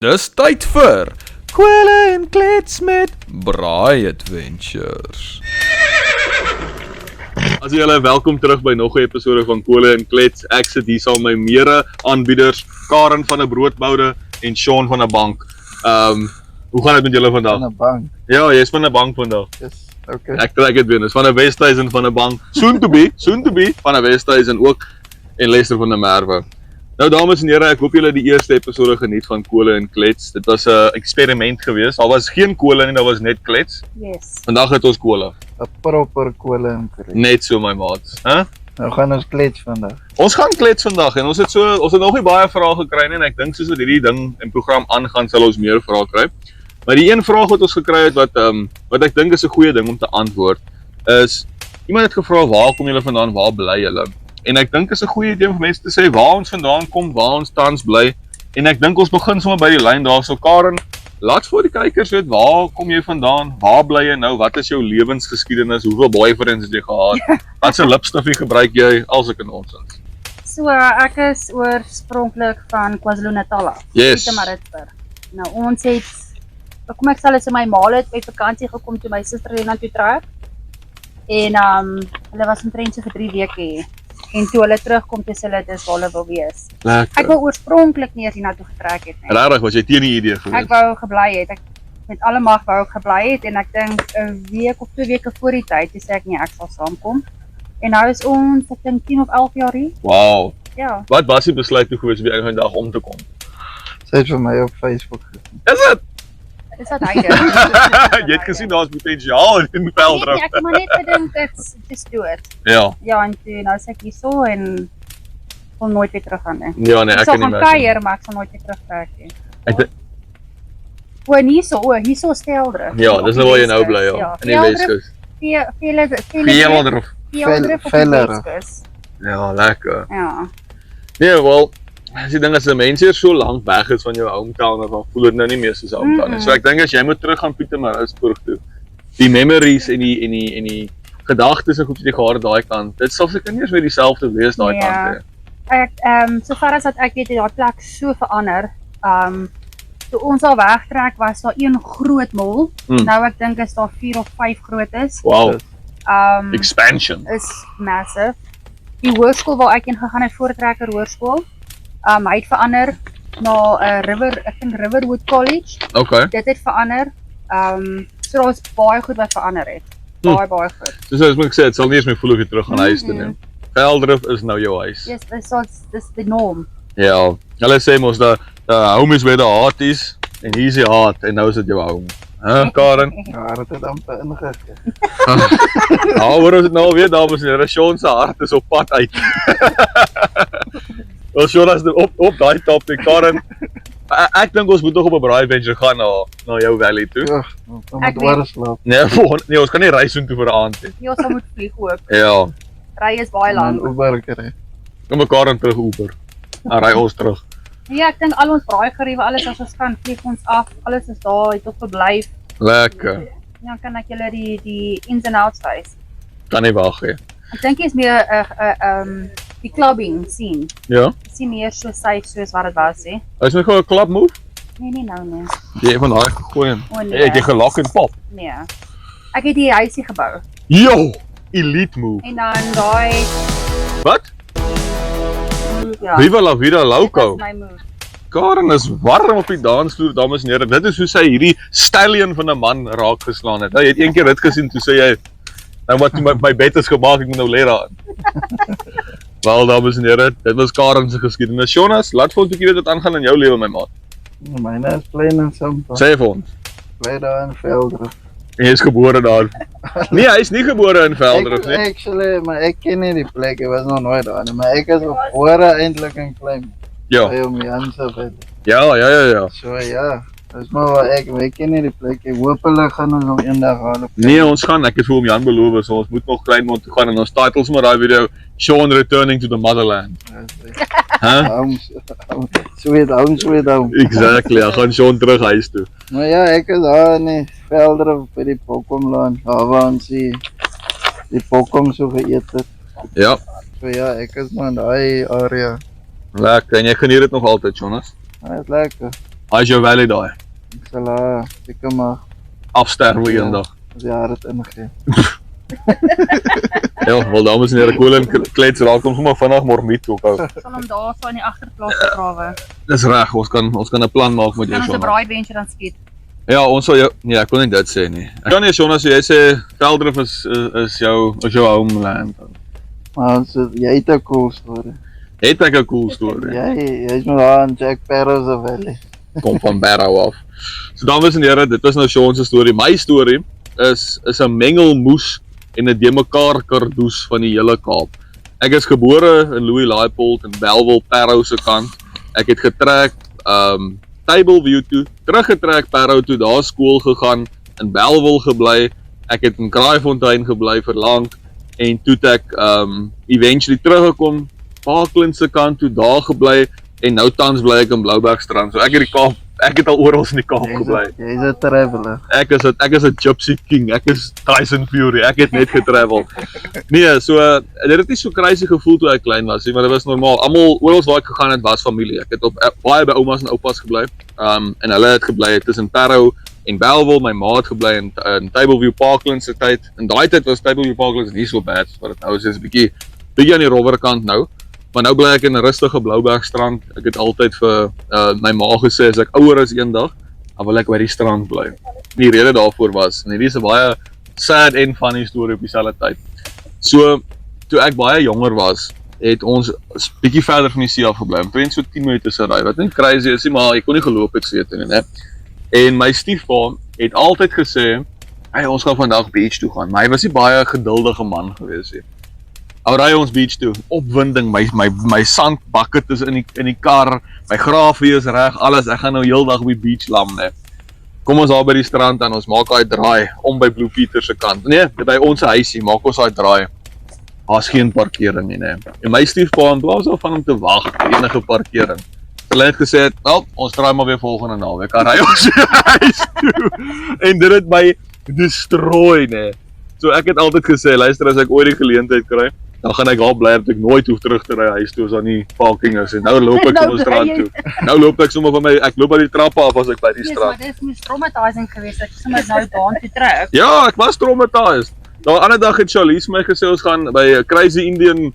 Dis tyd vir Kwelle en Klets met Braai Adventures. As julle welkom terug by nog 'n episode van Kwelle en Klets. Ek sit hier saam met my mede aanbieders, Karen van 'n broodboude en Sean van 'n bank. Hoe gaan dit met julle vandag? Van 'n bank. Ja, jy's van 'n bank vandag. Yes, okay. Ek trek dit weer. Dis van 'n Westhuizen van 'n bank. Soon to be van 'n Westhuizen ook en Lester van 'n Merwe. Nou dames en here, ek hoop julle die eerste episode geniet van Kwelle en Klets. Dit was 'n eksperiment geweest. Daar was geen kwelle nie, daar was net klets. Yes. Vandag het ons kwelle. 'n proper kwelle en klets. Net so my maats, hè? Nou gaan ons klets vandag. Ons gaan klets vandag en ons het nog nie baie vrae gekry nie en ek dink soos wat hierdie ding en program aangaan sal ons meer vrae kry. Maar die een vraag wat ons gekry het wat ek dink is 'n goeie ding om te antwoord is iemand het gevra waar kom julle vandaan, waar bly julle? En ek dink is 'n goeie idee om vir mense te sê waar ons vandaan kom, waar ons tans bly. En ek dink ons begin sommer by die lyn daar. So Karen, laat vir die kykers weet waar kom jy vandaan? Waar bly jy nou? Wat is jou lewensgeskiedenis? Hoeveel boyfriends het jy gehad? Wat se lipstifie gebruik jy? Alsulke nonsens. So ek is oorspronklik van KwaZulu-Natal. Yes. Pietermaritzburg. Nou ons het kom ek sê my ma het by vakansie gekom toe my suster Lena toe trek. En hulle was omtrent so vir 3 weke hier. En toe hulle terugkom toe hulle dis waar hulle wil wees. Lekker. Ek wou oorspronklik nie eens hiernatoe getrek het nie. Regtig, was jy teen die idee geweest? Ek wou gebly het. Ek met alle mag wou ek gebly het en ek dink 'n week of 2 weke voor die tyd toe sê ek nee, ek sal saamkom. En nou is ons ek dink 10 of 11 jaar hier. Wow. Ja. Wat was die besluit toe geweest op die einde dag om te kom? Sy het vir my op Facebook gesien. Is dit? Dis wat hy doen. Jy het gesien daar's potensiaal in Veldrif. Nee, ek het maar net gedink dit's dood. Ja. Ja, en toe nou sê ek hierso en wil nooit weer terug gaan nie. Ja nee, Ek ek sal kan nie gaan meer. kuier, maar ek sal nooit weer terugtrek nie. Ek En hierso is Veldrif. Ja, dis nou waar jy nou bly ja, in die Weskus. Veldrif. Veldrif op die Veldrif. Weskus. Ja, lekker. Ja. Nee, wel, as jy dink as 'n mens hier so lank weg is van jou hometown, dan voel dit nou nie meer soos 'n hometown nie. So ek dink as jy moet terug gaan Pietermaritzburg toe, die memories en die gedagtes en goed wat jy gehad het daai kant, dit sal seker nie eens weer dieselfde wees daai Ja. kant nie. Ek sover as wat ek weet het daai plek so verander. Toe ons al wegtrek was daar een groot mall. Nou ek dink is daar 4 of 5 grootes. Wow, Um expansion. is massive. Die hoërskool waar ek in gegaan het, Voortrekker Hoërskool, hy het verander na 'n ek dink Riverwood College. Okay. Dit het verander. So daar's baie goed wat verander het. Baie goed. Soos ek sê, dit sal nie eens meer voel of jy terug gaan huis toe nie. Veldrif is nou jou huis. Yes, dis die norm. Ja, hulle sê mos dat home is where the heart is en hier is die hart en nou is dit jou home. Hè, Karen? Ja, dit het amper ingegee. Nou hoor ons dit nou alweer, dames en here, Sean se hart is op pad uit. Wel Sean, as op daai topic, Karen, ek dink ons moet nog op 'n braai adventure gaan na jou valley toe. Ja, dan Ek moet weet. oor slaap. Nee, ons kan nie reis doen toe vir 'n aand nie. Jy sal moet vlieg ook. Ja, Ry is baie Dan lank. Uber kry. kom mekaar dan terug Uber. Dan ry ons terug. Ja, ek dink al ons braaigeriewe, alles as ons kan, vlieg ons af. Alles is daar, het op verblyf. Lekker. Ja, kan ek julle die ins and outs wys. Kan nie wag nie. Ek dink jy's meer die clubbing scene. Ja. Dis nie meer so safe soos wat dit was hè. Is my gou 'n klap move? Nee, nou nie. Jy van daai gegooi. O, nee. Het jy gelak en pop? Nee. Ek het die huisie gebou. Yo, elite move. En dan daai Wat? ja. Viva la vida Dit loco. was my move. Karen is warm op die dansvloer, dames en here. Dit is hoe sy hierdie stallion van 'n man raak geslaan het. Jy het een keer dit gesien toe sê jy nou wat my bed is gemaak, ek moet nou lê daarin. Wel dames en here, dit was Karen se geskiedenis. Jonas, laat vir ons 'n bietjie weet wat aangaan in jou lewe my maat. Myne is plain en simpel. Sê vir ons. Bly daar in Veldrif. En jy is gebore daar. Nee, hy is nie gebore in Veldrif nie. Actually, maar ek ken nie die plek, ek was nog nooit daar nie, maar ek is gebore eintlik in Klein. Ja. By om Janse by. Ja. So ja, dis maar waar ek ken nie die plek. Ek hoop hulle gaan ons nog eendag haal. Nee, ons gaan, ek het vir hom Jan beloof, so ons moet nog Kleinmond toe gaan en ons title sommer daai video Sean returning to the motherland. Hæ? Sweet home. Exactly, hy gaan Sean terug huis toe. Maar ja, ek is daar in die Veldrif by die Pokomlaan, daar waar ons die Pokom so geëet het. Ja, So ja, ek is maar in daai area. lekker. En jy geniet dit nog altyd, Jonas? Dit is lekker. Hy is jou valley daai. Ek sal seker maar Afsterwe Ja. eendag. as die jare het ingegee. Ja, wel dames en here, Colin klets raak hom sommer vinnig mormiet ook ou. Sal hom daar so in die agterplaas begrawe. Dis reg, ons kan 'n plan maak met jou Kan ons 'n Shona. braaibench dan skiet. Ja, ons sal jou nee, ek kon nie dit sê nie. Ek kan nie Shona sê jy sê Veldrif is jou homeland. Maar jy het 'n cool storie. Het ek 'n cool storie. Jy's nou daar in Jack Sparrow se valley. Kom van Barrow af. So dames en here, dit was nou Sean se storie. My storie is 'n mengelmoes en 'n de mekaar kardoes van die hele Kaap. Ek is gebore in Louis Laipold in Bellville, Parow se kant. Ek het getrek Tableview toe, teruggetrek Parow toe, daar skool gegaan, in Bellville gebly. Ek het in Kraaifontein gebly vir lank en toe het ek eventually teruggekom Parkland se kant toe, daar gebly en nou tans bly ek in Bloubergstrand. So ek het al oral in die Kaap gebly. Jy's 'n traveler. Ek is 'n gypsy king. Ek is Tyson Fury. Ek het net getravel. Nee, so dit het nie so crazy gevoel toe ek klein was nie, maar dit was normaal. Almal oral waar ek gegaan het was familie. Ek het baie by oumas en oupas gebly. En hulle het gebly tussen Parow en Bellville. My ma het gebly in Tableview Parkland se tyd. In daai tyd was Tableview Parkland nie so bad, maar dit nou is 'n bietjie aan die rowwer kant nou. Maar nou bly ek in 'n rustige Bloubergstrand. Ek het altyd vir my ma gesê as ek ouer is eendag, dan wil ek by die strand bly. Die rede daarvoor was, en hierdie is 'n baie sad en funny storie op dieselfde tyd. So, toe ek baie jonger was, het ons bietjie verder van die see af gebly, omtrent so 10 minute se ry, wat nie crazy is nie, maar ek kon nie geloop het so toe nie. En my stiefpa het altyd gesê, hey, ons gaan vandag beach toe gaan, maar hy was nie baie geduldige man gewees nie. Ou ry ons beach toe, opwinding, my sandbucket is in die kar, my grafie is reg, alles, ek gaan nou heeldag op die beach lam, Kom ons daar by die strand en ons maak daai draai om by Blue Peter se kant. Nee, by ons huisie maak ons daai draai. Daar's geen parkering nie, En my stiefpa in plaas daarvan om te wag vir enige parkering. Hulle het gesê, "Wel, ons draai maar weer volgende naweek." Dan ry ons weer huis toe. En dit het my destroy, So ek het altyd gesê, luister, as ek ooit die geleentheid kry, dan gaan ek daar bly dat ek nooit hoef terug te ry huis toe as daar nie parking is. En nou loop ek op die strand toe. Nou loop ek sommer van ek loop by die trappe af as ek by die Yes, strand. maar dit moes traumatizing geweest dat jy sommer nou baan toe trek. Ja, ek was traumatized. Daai ander dag het Charlize my gesê ons gaan by 'n Crazy Indian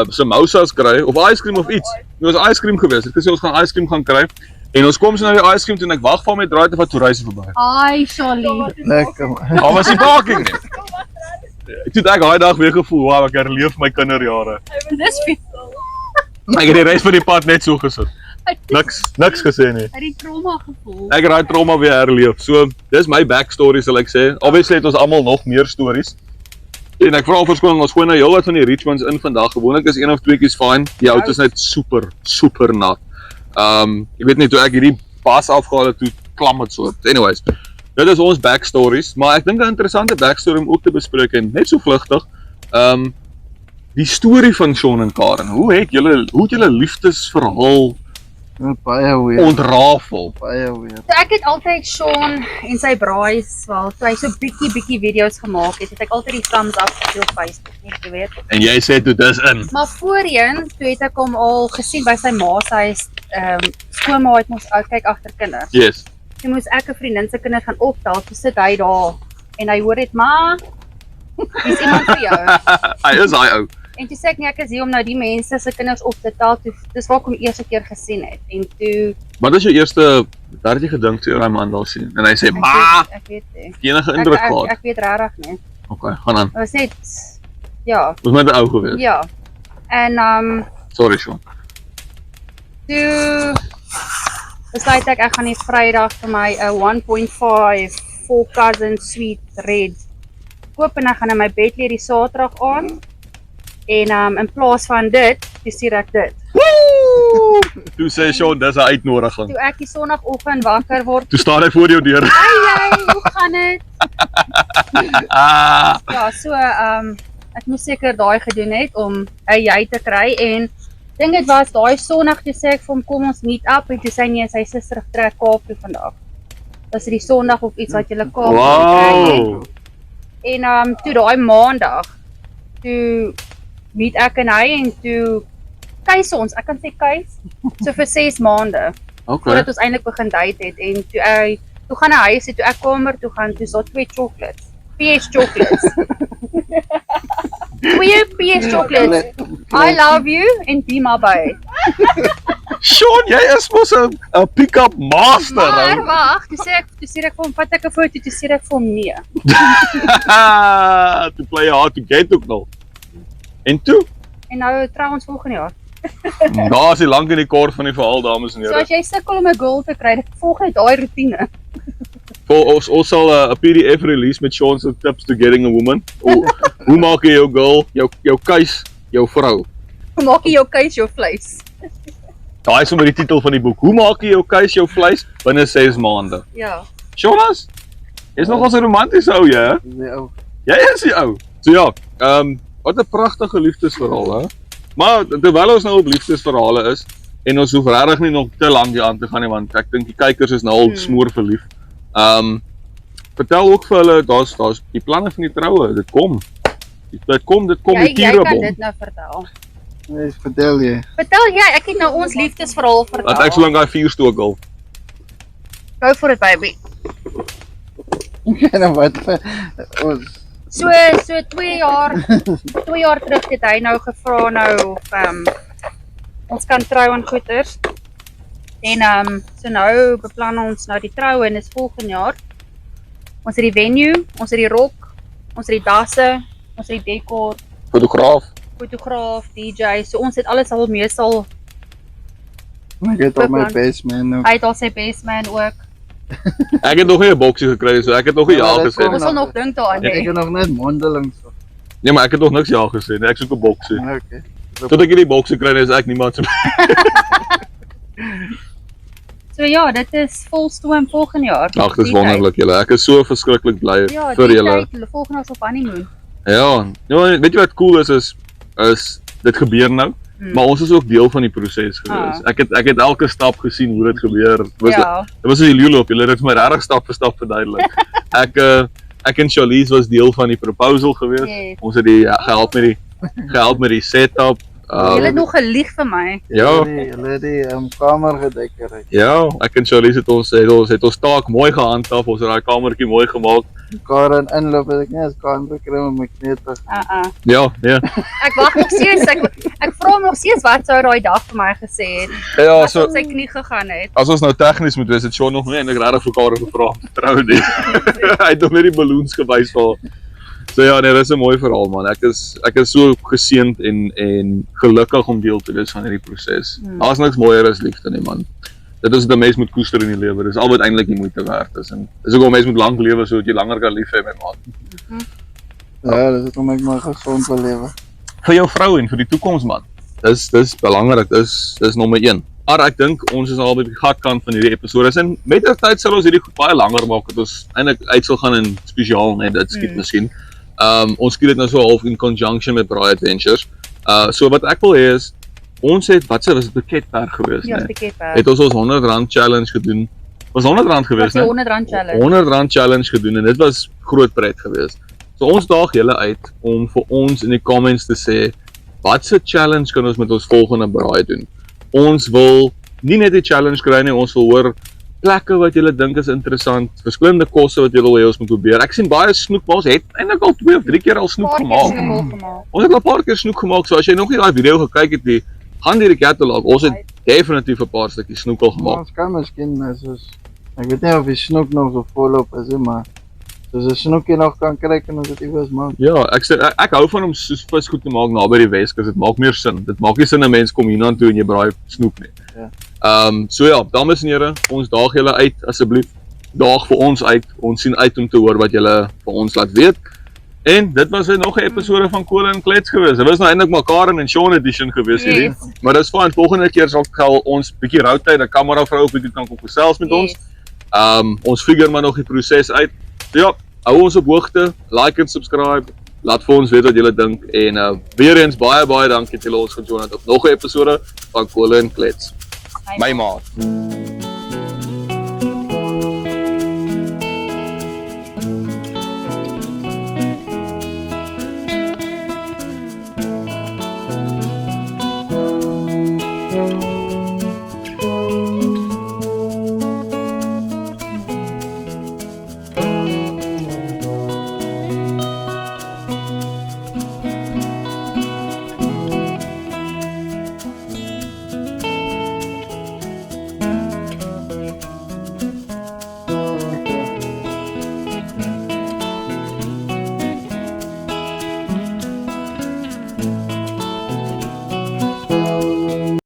samosas kry of ice cream of iets. Dit was ice cream geweest. Ek het gesê ons gaan ice cream gaan kry. En ons kom so na die ice cream toe en ek wag vir my draai te vat toe ry sy verby. Ai, Charlie. Lekker man. Daar was die parking nie. Toe het ek daai dag weer gevoel, wow, ek herleef my kinderjare. Dis vir Ek het die res van die pad net so gesit. Niks gesê nie. die trauma gevoel. Ek het daai trauma weer herleef. So, dis my backstory sal ek sê. Obviously het ons almal nog meer stories. En ek vra al verskoning, ons gooi nou heelwat van die Richmonds in vandag. Gewoonlik is een of twee keer fyn. Die hout is net super nat. Ek weet nie toe ek hierdie pas afgehaal het, toe klam dit so. Anyways, dit is ons backstories, maar ek dink 'n interessante backstory om ook te bespreek en net so vlugtig. Die storie van Sean en Karen. Hoe het julle liefdesverhaal Baie weird. ontrafel? Baie weird. So ek het altyd Sean en sy braais, wel, toe hy so bietjie video's gemaak het ek altyd die thumbs up gegee op Facebook, nie, jy weet. En jy sê toe dis in. Maar voorheen, toe het ek hom al gesien by sy ma se huis, skoonma het mos kyk agter kinders. Yes. Toe moes ek 'n vriendin se kinders gaan optel, toe sit hy daar en hy hoor dit, "Ma, dis iemand vir jou." Hy is hy ou. En toe sê ek nie, ek is hier om nou die mense se kinders op te tel, toe dis waar ek hom eerste keer gesien het. En toe Wat is jou eerste, daar het jy gedink toe jy daai man daar sien? En hy sê, "Ma, ek weet nie. enige indruk Ek gehad?" weet regtig nie. Okay, gaan aan. Dit was net ja, Was met 'n ou gewees. ja. En Sorry, Sean. toe besluit ek gaan die Vrydag vir my 'n 1.5 Four Cousins Sweet Red koop en ek gaan in my bed lê die Saterdag aan. En in plaas van dit, stuur ek dit. Toe sê Sean, dis 'n uitnodiging. Toe ek die Sondagoggend wakker word, Toe staan hy voor jou deur. hoe gaan dit? Ah, Ja, so ek moes seker daai gedoen het om jy te kry en dink dit was daai Sondag toe sê ek vir hom kom ons meet up en toe sê nee, sy suster trek Kaap toe vandag. Was dit die Sondag of iets wat jy Kaap toe gekry het? wow. En toe daai Maandag toe meet ek en hy en toe kuis ons, ek kan sê kuis, so vir 6 maande. voordat ons eintlik begin date het en toe gaan na huis toe ek kamer toe gaan toe is daar 2 chocolates. PS chocolates. 2 PS chocolates. I love you en be my boy. Sean, jy is mos 'n pick-up master. Maar wag, toe sê ek vir hom vat ek 'n foto, toe sê ek vir hom nee. To play hard to get ook nog. En toe? En nou trou ons volgende jaar. Daar is die lank in die kort van die verhaal, dames en So here. as jy sukkel om 'n girl te kry, volg net daai roetine. Ons sal 'n PDF release met Sean se tips to getting a woman. Hoe maak jy jou girl, jou keus, jou vrou? Hoe maak jy jou keus jou vleis? Daai is sommer die titel van die boek. Hoe maak jy jou keus, jou vleis binne 6 maande? Ja. Jonas, jy's nogal so romanties ou jy, hè? Dis die ou. Jy is die ou. So ja, wat 'n pragtige liefdesverhaal, hè? Maar terwyl ons nou op liefdesverhale is en ons hoef regtig nie nog te lank hier aan te gaan nie want ek dink die kykers is nou al smoor verlief. Vertel ook vir hulle daar's die planne van die troue. Dit kom. Dit kom die Jy kan tierebom. dit nou vertel. Nee, vertel jy. Vertel jy, ek het nou ons liefdesverhaal vertel. Laat ek so lank daai 4 stokel. Go for it baby. En wat vir ons So 2 jaar terug het hy nou gevra nou of ons kan trou aan goeters. En so nou beplan ons nou die troue en dis volgende jaar. Ons het die venue, ons het die rok, ons het die dasse, ons het die dekor, fotograaf, DJ. So ons het alles al meestal. ek het al my best man nou. Hy het al sy best man ook. Ek het nog nie 'n boksie gekry so ek het nog nie ja Ja, dit gesê kom Ons nie. sal nog dink daaraan Ek hê. het nog net mondelings. Nee, maar ek het nog niks ja gesê nie. Ek soek 'n boksie. Okay. Tot ek hierdie boksie kry, is ek niemand se. So ja, dit is volstoom volgende jaar. Ag, dis Die wonderlik julle. Ek is so verskriklik bly tyd. Ja, vir die julle. tyd, volgende jaar is op honeymoon. Ja, weet jy wat cool is dit gebeur nou, maar ons is ook deel van die proses gewees. Ek het elke stap gesien hoe dit gebeur. Dit was soos die leeuloop, julle het dit vir my regtig stap vir stap verduidelik. Ek en Charlize was deel van die proposal gewees. Yes. Ons het die gehelp met die setup. Jy het nog gelieg vir my. Ja. Hulle het die kamer gedekoreer. Ja, ek en Charlize het ons taak mooi gehandhaaf. Ons het daai kamertjie mooi gemaak. Karen inloop het ek nie as kamer kry met my knete. Ja. Ek wag nog steeds. Ek vra nog steeds wat sou daai dag vir my gesê het. Ja, As so op sy knie gegaan het. as ons nou tegnies moet wees, het Sean nog nie eintlik regtig vir Karen gevra om te trou nie. Hy het nog net die balloons gewys vir haar. So ja, nee, dis 'n mooi verhaal man. Ek is so geseënd en gelukkig om deel te wees van hierdie proses. Daar's niks mooier as liefde nie man. Dit is wat 'n mens moet koester in die lewe. Dis al wat eintlik die moeite werd is en dis ook 'n mens moet lank lewe sodat jy langer kan lief hê my maat. Ja, dis hoekom ek maar gesond wil lewe. Vir jou vrou en vir die toekoms man. Dis belangrik. Dis nommer 1. Maar ek dink ons is al by die gatkant van hierdie episode. En met die tyd sal ons hierdie goed baie langer maak dat ons eintlik uit sal gaan in spesiaal net dit skiet miskien. Ons skiet dit nou so half in conjunction met Braai Adventures. So wat ek wil hê is ons het was dit Piketberg geweest, Ja, né? Piketberg. Het ons R100 challenge gedoen. Was R100 geweest, Die né? R100 challenge. R100 challenge gedoen en dit was groot pret geweest. So ons daag julle uit om vir ons in die comments te sê wat se challenge kan ons met ons volgende braai doen. Ons wil nie net die challenge kry nie, ons wil hoor plekke wat julle dink is interessant, verskillende kosse wat julle wil hê ons moet probeer. Ek sien baie snoekmaals het eintlik al 2 of 3 keer al snoek gemaak. Ons het al 'n paar keer snoek gemaak, so as jy nog nie daai video gekyk het nie, gaan deur die catalog. Ons het definitief 'n paar stukkies snoek al gemaak. Ons kan miskien soos ek weet nie of die snoek nog so volop is nie, maar soos 'n snoekie nog kan kry kan ons dit iewers maak. Ja, ek hou van om soos vis goed te maak naby die Weskus. Dit maak meer sin. Dit maak nie sin 'n mens kom hiernatoe en jy braai snoek nie. Ja. So ja, dames en here, ons daag julle uit asseblief. Daag vir ons uit. Ons sien uit om te hoor wat julle vir ons laat weet. En dit was nog 'n episode van Kool en Klets gewees. Dit was nou eintlik maar Karen en Sean edition gewees hierdie. Yes. Maar dis fyn. Volgende keer sal ons bietjie rou tyd, 'n kameravrou ook bietjie kan kom gesels met ons. Ons figure maar nog die proses uit. So ja, hou ons op hoogte, like en subscribe. Laat vir ons weet wat julle dink en weer eens baie dankie dat julle ons gejoin het op nog 'n episode van Kool en Klets. My maat.